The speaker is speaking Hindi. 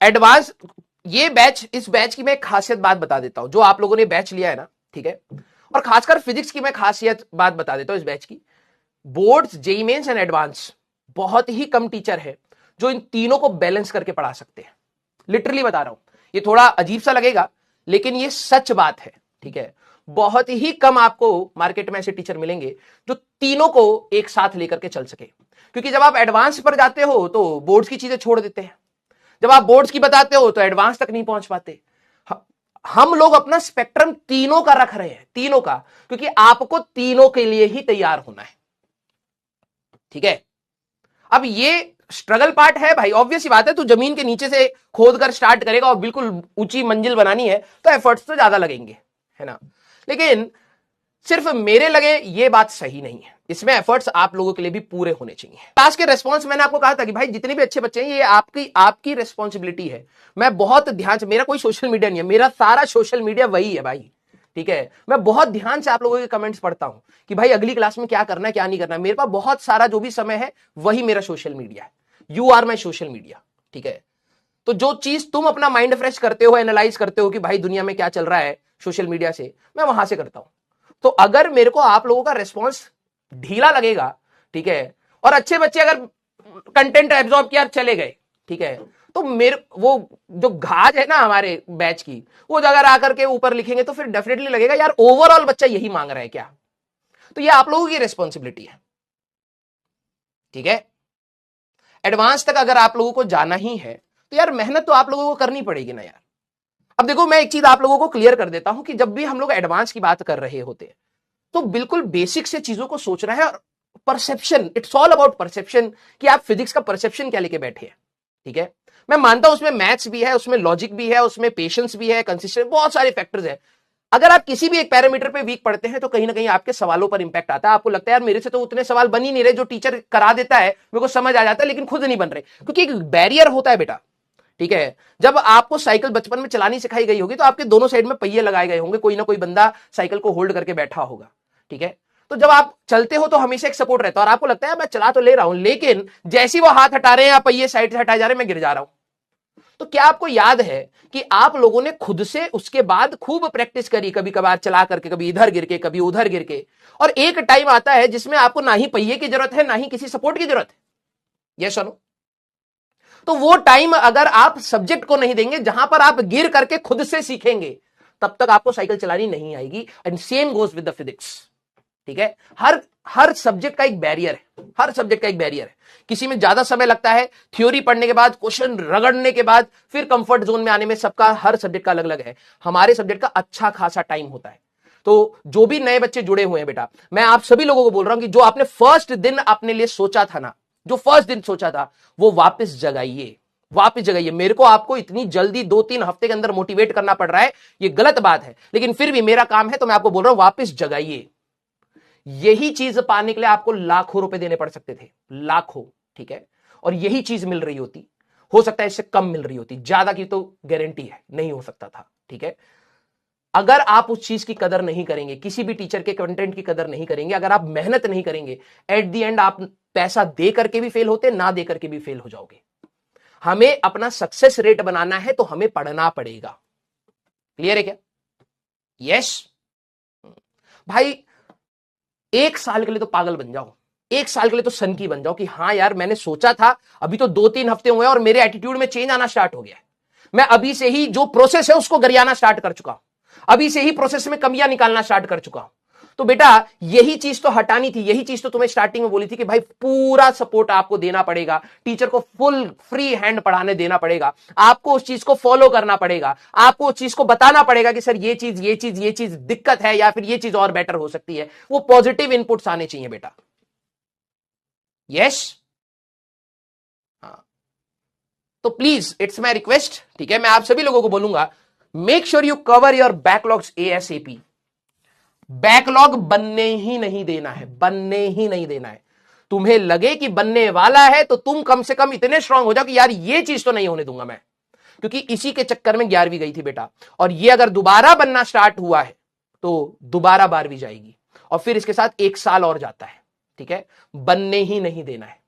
एडवांस ये बैच, इस बैच की मैं एक खासियत बात बता देता हूं, जो आप लोगों ने बैच लिया है ना, ठीक है, और खासकर फिजिक्स की मैं खासियत बात बता देता हूं इस बैच की। Boards, JEE mains and advance, बहुत ही कम टीचर है जो इन तीनों को बैलेंस करके पढ़ा सकते हैं। लिटरली बता रहा हूं, ये थोड़ा अजीब सा लगेगा लेकिन ये सच बात है, ठीक है। बहुत ही कम आपको मार्केट में ऐसे टीचर मिलेंगे जो तीनों को एक साथ लेकर के चल सके, क्योंकि जब आप एडवांस पर जाते हो तो बोर्ड्स की चीजें छोड़ देते हैं, जब आप बोर्ड्स की बताते हो तो एडवांस तक नहीं पहुंच पाते। हम लोग अपना स्पेक्ट्रम तीनों का रख रहे हैं, तीनों का, क्योंकि आपको तीनों के लिए ही तैयार होना है, ठीक है। अब ये स्ट्रगल पार्ट है भाई, ऑब्वियस ही बात है, तू जमीन के नीचे से खोद कर स्टार्ट करेगा और बिल्कुल ऊंची मंजिल बनानी है तो एफर्ट्स तो ज्यादा लगेंगे, है ना। लेकिन सिर्फ मेरे लगे ये बात सही नहीं है, इसमें एफर्ट्स आप लोगों के लिए भी पूरे होने चाहिए। क्लास के रेस्पॉन्स मैंने आपको कहा था कि भाई जितने भी अच्छे बच्चे हैं ये आपकी रिस्पॉन्सिबिलिटी है। मैं बहुत ध्यान से, मेरा कोई सोशल मीडिया नहीं है, मेरा सारा सोशल मीडिया वही है भाई, ठीक है। मैं बहुत ध्यान से आप लोगों के कमेंट्स पढ़ता हूं कि भाई अगली क्लास में क्या करना है क्या नहीं करना है। मेरे पास बहुत सारा जो भी समय है वही मेरा सोशल मीडिया है। You are my social media, ठीक है। तो जो चीज तुम अपना माइंड फ्रेश करते हो, एनालाइज करते हो कि भाई दुनिया में क्या चल रहा है सोशल मीडिया से, मैं वहां से करता हूं। तो अगर मेरे को आप लोगों का रिस्पॉन्स ढीला लगेगा, ठीक है, और अच्छे बच्चे अगर कंटेंट एब्जॉर्ब किया चले गए, ठीक है, तो मेरे वो जो घाज है ना हमारे बैच की, वो अगर आकर के ऊपर लिखेंगे तो फिर डेफिनेटली लगेगा यार ओवरऑल बच्चा यही मांग रहा है क्या। तो ये आप लोगों की रिस्पॉन्सिबिलिटी है, ठीक है। एडवांस तक अगर आप लोगों को जाना ही है तो यार मेहनत तो आप लोगों को करनी पड़ेगी ना यार। अब देखो मैं एक चीज आप लोगों को क्लियर कर देता हूं कि जब भी हम लोग एडवांस की बात कर रहे होते हैं तो बिल्कुल बेसिक से चीजों को सोच रहा है, और perception, it's all about perception, कि आप फिजिक्स का परसेप्शन क्या लेके बैठे हैं, ठीक है। मैं मानता हूं उसमें मैथ्स भी है, उसमें लॉजिक भी है, उसमें पेशेंस भी है, कंसिस्टेंट, बहुत सारे फैक्टर्स हैं। अगर आप किसी भी एक पैरामीटर पे वीक पढ़ते हैं तो कहीं ना कहीं आपके सवालों पर इंपैक्ट आता है। आपको लगता है यार मेरे से तो उतने सवाल बन ही नहीं रहे, जो टीचर करा देता है मेरे को समझ आ जाता है लेकिन खुद नहीं बन रहे, क्योंकि एक बैरियर होता है बेटा, ठीक है। जब आपको साइकिल बचपन में चलानी सिखाई गई होगी तो आपके दोनों साइड में पहिए लगाए गए होंगे, कोई ना कोई बंदा साइकिल को होल्ड करके बैठा होगा, ठीक है। तो जब आप चलते हो तो हमेशा एक सपोर्ट रहता है और आपको लगता है मैं चला तो ले रहा हूं, लेकिन जैसे वो हाथ हटा रहे हैं या पहिए साइड से हटाए जा रहे हैं मैं गिर जा रहा हूं। तो क्या आपको याद है कि आप लोगों ने खुद से उसके बाद खूब प्रैक्टिस करी, कभी कभार चला करके, कभी इधर गिर के कभी उधर गिर के, और एक टाइम आता है जिसमें आपको ना ही पहिए की जरूरत है ना ही किसी सपोर्ट की जरूरत है। यस और नो? तो वो टाइम अगर आप सब्जेक्ट को नहीं देंगे जहां पर आप गिर करके खुद से सीखेंगे, तब तक आपको साइकिल चलानी नहीं आएगी। And same goes with the physics, ठीक है। हर सब्जेक्ट का एक बैरियर है, हर सब्जेक्ट का एक बैरियर है। किसी में ज्यादा समय लगता है, थ्योरी पढ़ने के बाद, क्वेश्चन रगड़ने के बाद, फिर कंफर्ट जोन में आने में, सबका हर सब्जेक्ट का अलग अलग है। हमारे सब्जेक्ट का अच्छा खासा टाइम होता है। तो जो भी नए बच्चे जुड़े हुए हैं बेटा, मैं आप सभी लोगों को बोल रहा हूं कि जो आपने फर्स्ट दिन अपने लिए सोचा था ना, जो फर्स्ट दिन सोचा था, वो वापस जगाइए, वापस जगाइए। मेरे को आपको इतनी जल्दी 2-3 हफ्ते के अंदर मोटिवेट करना पड़ रहा है, ये गलत बात है, लेकिन फिर भी मेरा काम है तो मैं आपको बोल रहा हूं वापस जगाइए। यही चीज पाने के लिए आपको लाखों रुपए देने पड़ सकते थे, लाखों, ठीक है, और यही चीज मिल रही होती, हो सकता है इससे कम मिल रही होती, ज्यादा की तो गारंटी है नहीं हो सकता था, ठीक है। अगर आप उस चीज की कदर नहीं करेंगे, किसी भी टीचर के कंटेंट की कदर नहीं करेंगे, अगर आप मेहनत नहीं करेंगे, एट द एंड आप पैसा दे करके भी फेल होते, ना दे करके भी फेल हो जाओगे। हमें अपना सक्सेस रेट बनाना है तो हमें पढ़ना पड़ेगा। क्लियर है क्या? यस भाई, एक साल के लिए तो पागल बन जाओ, एक साल के लिए तो सनकी बन जाओ कि हाँ यार मैंने सोचा था, अभी तो 2-3 हफ्ते हुए और मेरे एटीट्यूड में चेंज आना स्टार्ट हो गया है। मैं अभी से ही जो प्रोसेस है उसको गरियाना स्टार्ट कर चुका हूं, अभी से ही प्रोसेस में कमियां निकालना स्टार्ट कर चुका हूं। तो बेटा यही चीज तो हटानी थी, यही चीज तो तुम्हें स्टार्टिंग में बोली थी कि भाई पूरा सपोर्ट आपको देना पड़ेगा, टीचर को फुल फ्री हैंड पढ़ाने देना पड़ेगा, आपको उस चीज को फॉलो करना पड़ेगा, आपको उस चीज को बताना पड़ेगा कि सर ये चीज दिक्कत है या फिर ये चीज और बेटर हो सकती है। वो पॉजिटिव इनपुट्स आने चाहिए बेटा। यस, हाँ, तो प्लीज इट्स माई रिक्वेस्ट, ठीक है, मैं आप सभी लोगों को बोलूंगा, make sure you cover your backlogs ASAP. Backlog बनने ही नहीं देना है, बनने ही नहीं देना है। तुम्हें लगे कि बनने वाला है तो तुम कम से कम इतने स्ट्रांग हो जाओ कि यार ये चीज तो नहीं होने दूंगा मैं, क्योंकि इसी के चक्कर में 11वीं गई थी बेटा, और ये अगर दोबारा बनना स्टार्ट हुआ है तो दोबारा 12वीं जाएगी, और फिर इसके साथ 1 साल और जाता है, ठीक है। बनने ही नहीं देना है।